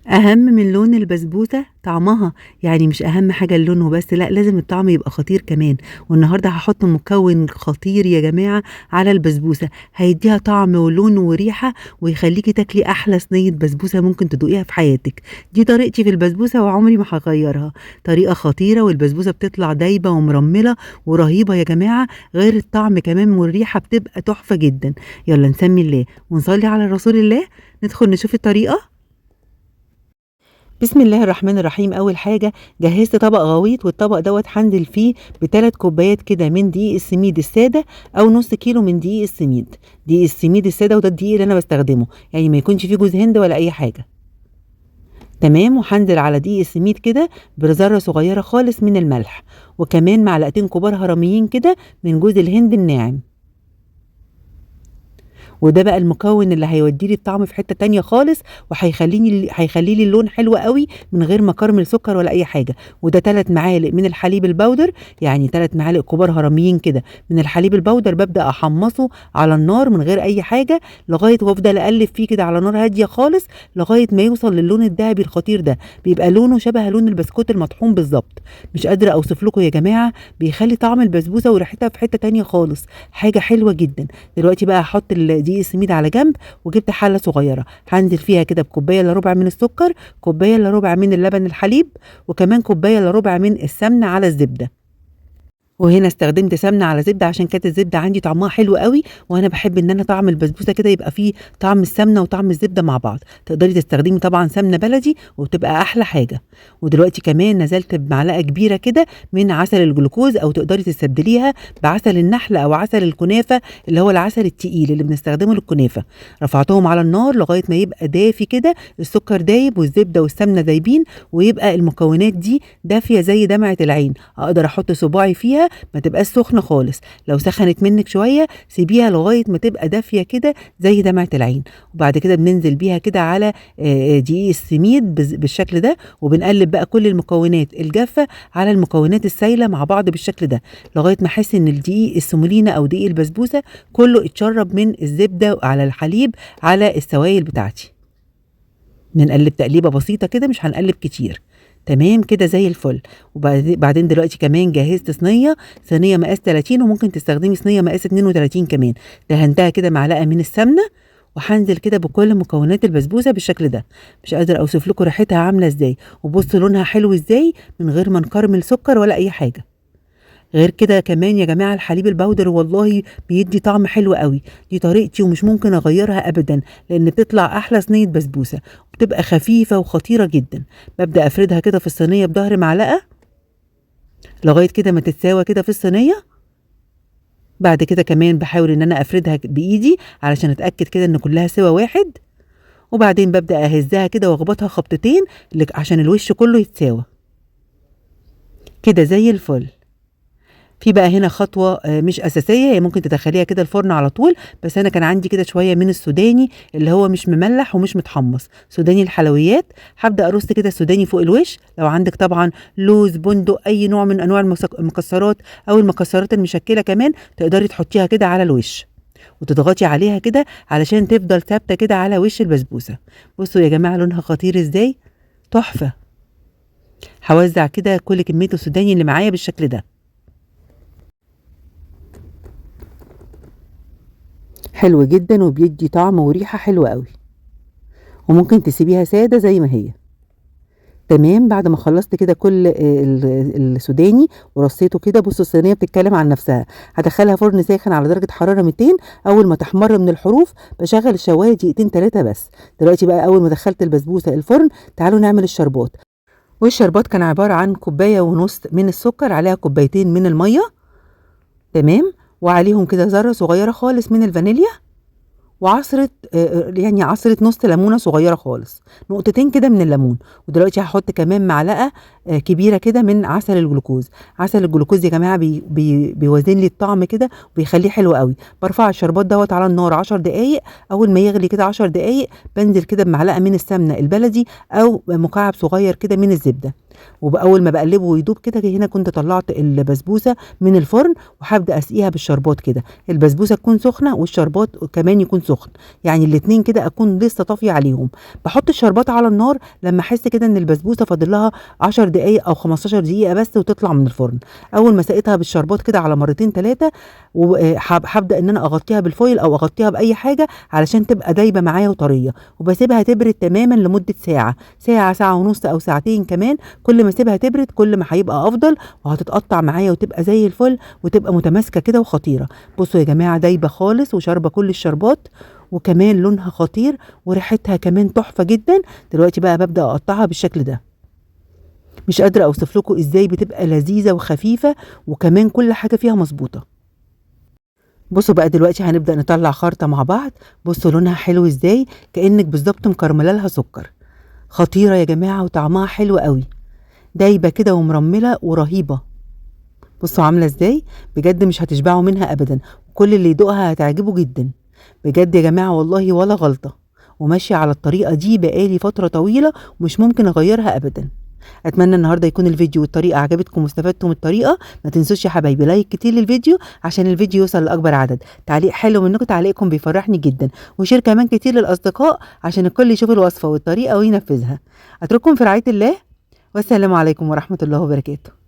أهم من لون البسبوسة طعمها، يعني مش أهم حاجة اللون وبس، لأ لازم الطعم يبقى خطير كمان، والنهارده هاحط مكون خطير يا جماعة على البسبوسة، هيدّيها طعم ولون وريحة ويخلّيكِ تاكلي أحلى صينية بسبوسة ممكن تدوقيها في حياتِك، دي طريقتي في البسبوسة وعمري ما هاغيّرها، طريقة خطيرة والبسبوسة بتطلع دايبة ومرمّلة ورهيبة يا جماعة، غير الطعم كمان والريحة بتبقى تحفة جدًا، يالّا نسمّي الله ونصلّي على رسول الله، ندخل نشوف الطريقة؟ بسم الله الرحمن الرحيم. أول حاجة جهزت طبق غويط والطبق دوت هنزل فيه ب3 كوبايات كده من دقيق السميد السادة أو نص كيلو من دقيق السميد. دقيق السميد السادة وده الدقيق اللي أنا بستخدمه، يعني ما يكونش فيه جوز هند ولا أي حاجة. تمام، وهنزل على دقيق السميد كده بذرة صغيرة خالص من الملح، وكمان معلقتين كبار هرميين كده من جوز الهند الناعم. وده بقى المكون اللي هيودّي لي الطعم في حتّة تانية خالص، هيخلّي لي اللون حلو أوي من غير ما أكرمل سكر ولا أي حاجة، وده 3 معالق من الحليب البودر، يعني 3 معالق كبار هرميين كده من الحليب البودر، بابدأ أحمّصه على النار من غير أي حاجة وأفضل أقلّب فيه كده على نار هادية خالص لغاية ما يوصل للون الدهبي الخطير ده، بيبقى لونه شبه لون البسكوت المطحون بالضبط، مش قادرة أوصف لكم يا جماعة، بيخلّي طعم البسبوسة وريحتها في حتّة تانية خالص، حاجة حلوة جدًا. دلوقتي بقى هاحط دقيق السميد على جنب، وجبت حلة صغيرة هانزل فيها كده بكوباية إلا ربع من السكر، كوباية إلا ربع من اللبن الحليب، وكمان كوباية إلا ربع من السمنة على الزبدة. وهنا استخدمت سمنة على زبدة عشان كانت الزبدة عندي طعمها حلو أوي، وأنا باحب إن أنا طعم البسبوسة كده يبقى فيه طعم السمنة وطعم الزبدة مع بعض، تقدري تستخدمي طبعًا سمنة بلدي وبتبقى أحلى حاجة. ودلوقتي كمان نزلت بمعلقة كبيرة كده من عسل الجلوكوز أو تقدري تستبدليها بعسل النحل أو عسل الكنافة اللي هو العسل التقيل اللي بنستخدمه للكنافة. رفعتهم على النار لغاية ما يبقى دافي كده، السكر دايب والزبدة والسمنة دايبين، ويبقى المكونات دي دافية زي دمعة العين، أقدر أحط صباعي فيها ما تبقاش سخنة خالص، لو سخنت منِّك شوية سيبيها لغاية ما تبقى دافية كده زي دمعة العين، وبعد كده بننزل بيها كده على دقيق السميد بالشكل ده، وبنقلِّب بقى كل المكونات الجافة على المكونات السايلة مع بعض بالشكل ده، لغاية ما أحس إن الدقيق السيمولينا أو دقيق البسبوسة كله اتشرب من الزبدة على الحليب على السوايل بتاعتي. بنقلِّب تقليبة بسيطة كده مش هنقلِّب كتير، تمام كده زي الفل. بعدين دلوقتي كمان جهّزت صينية مقاس 30 وممكن تستخدمي صينية مقاس 32 كمان، دهنتها كده معلقة من السمنة، وهانزل كده بكل مكونات البسبوسة بالشكل ده، مش قادرة أوصف لكم ريحتها عاملة إزاي، وبُصّوا لونها حلو إزاي من غير ما نكرمل سكر ولا أي حاجة. غير كده كمان يا جماعة الحليب البودر والله بيدّي طعم حلو أوي، دي طريقتي ومش ممكن أغيّرها أبدًا، لإن بتطلع أحلى صينية بسبوسة، وبتبقى خفيفة وخطيرة جدًا. بابدأ أفردها كده في الصينية بضهر معلقة، لغاية كده ما تتساوى كده في الصينية، بعد كده كمان باحاول إن أنا أفردها بإيدي علشان أتأكد كده إن كلّها سِوَى واحد، وبعدين بابدأ أهزّها كده وأخبطها خبطتين عشان الوش كلّه يتساوى، كده زي الفل. في بقى هنا خطوة مش أساسية، هي ممكن تدخّليها كده الفرن على طول، بس أنا كان عندي كده شوية من السوداني اللي هو مش مملّح ومش متحمّص، سوداني الحلويات، هابدأ أرُص كده السوداني فوق الوش، لو عندِك طبعًا لوز، بندق، أي نوع من أنواع المكسّرات أو المكسّرات المشكّلة كمان تقدري تحطّيها كده على الوش، وتضغطي عليها كده علشان تفضل ثابتة كده على وش البسبوسة. بُصّوا يا جماعة لونها خطير إزاي، تحفة. هاوزّع كده كل كمية السوداني اللي معايا بالشكل ده. حلو جدًا وبيدّي طعم وريحة حلوة أوي، وممكن تسيبيها سادة زي ما هي. تمام، بعد ما خلّصت كده كل السوداني ورصيته كده، بُصّوا الصينية بتتكلم عن نفسها، هادخّلها فرن ساخن على درجة حرارة 200، أول ما تحمَر من الحروف باشغّل الشواية دقيقتين 3 بس. دلوقتي بقى أول ما دخّلت البسبوسة الفرن، تعالوا نعمل الشربات. والشربات كان عبارة عن كوباية ونُص من السكر، عليها كوبايتين من المَيّة، تمام، وعليهم كده ذرة صغيرة خالص من الفانيليا، وعصرة يعني عصرة نُص ليمونة صغيّرة خالص، نقطتين كده من الليمون، ودلوقتي هاحط كمان معلقة كبيرة كده من عسل الجلوكوز، عسل الجلوكوز يا جماعة بيوازن لي الطعم كده وبيخلّيه حلو أوي. بارفع الشربات دوّة على النار 10 دقايق، أول ما يغلي كده 10 دقايق بانزل كده بمعلقة من السمنة البلدي أو مكعب صغيّر كده من الزبدة، وبأول ما باقلّبه ويدوب كده هنا كنت طلّعت البسبوسة من الفرن، وهابدأ أسقيها بالشربات كده، البسبوسة تكون سخنة والشربات كمان يكون سخن، يعني الاتنين كده أكون لسه طافية عليهم. باحط الشربات على النار لمّا أحس كده إن البسبوسة فاضل لها 10 دقايق أو 15 دقيقة بس وتطلع من الفرن. أول ما سقيتها بالشربات كده على مرتين 3 و هابدأ إن أنا أغطّيها بالفويل أو أغطّيها بأي حاجة علشان تبقى دايبة معايا وطرية، وباسيبها تبرد تمامًا لمدة ساعة، ساعة، ساعة ونُص أو ساعتين كمان. كل ما اسيبها تبرد كل ما هيبقى أفضل، وهتتقطّع معايا وتبقى زي الفل وتبقى متماسكة كده وخطيرة. بُصّوا يا جماعة دايبة خالص وشاربة كل الشربات، وكمان لونها خطير وريحتها كمان تحفة جدًا. دلوقتي بقى بابدأ أقطّعها بالشكل ده. مش قادرة أوصف لكم إزاي بتبقى لذيذة وخفيفة وكمان كل حاجة فيها مضبوطة. بُصّوا بقى دلوقتي هنبدأ نطلّع خرطة مع بعض. بُصّوا لونها حلو إزاي، كإنِّك بالضبط مكرملة لها سُكّر. خطيرة يا جماعة وطعمها حلو أوي، دايبة كده ومرمّلة ورهيبة. بُصّوا عاملة إزاي، بجد مش هتشبعوا منها أبدًا، وكل اللي يدوقها هتعجبه جدًا. بجد يا جماعة والله ولا غلطة، وماشية على الطريقة دي بقى لي فترة طويلة ومش ممكن أغيّرها أبدًا. أتمنى النهارده يكون الفيديو والطريقة عجبتكم واستفدتوا من الطريقة. ما تنسوش يا حبايبي لايك كتير للفيديو عشان الفيديو يوصل لأكبر عدد، تعليق حلو منكم تعليقكم بيفرحني جدًا، وشير كمان كتير للأصدقاء عشان الكل يشوف الوصفة والطريقة وينفذها. أترككم في رعاية الله، والسلام عليكم ورحمة الله وبركاته.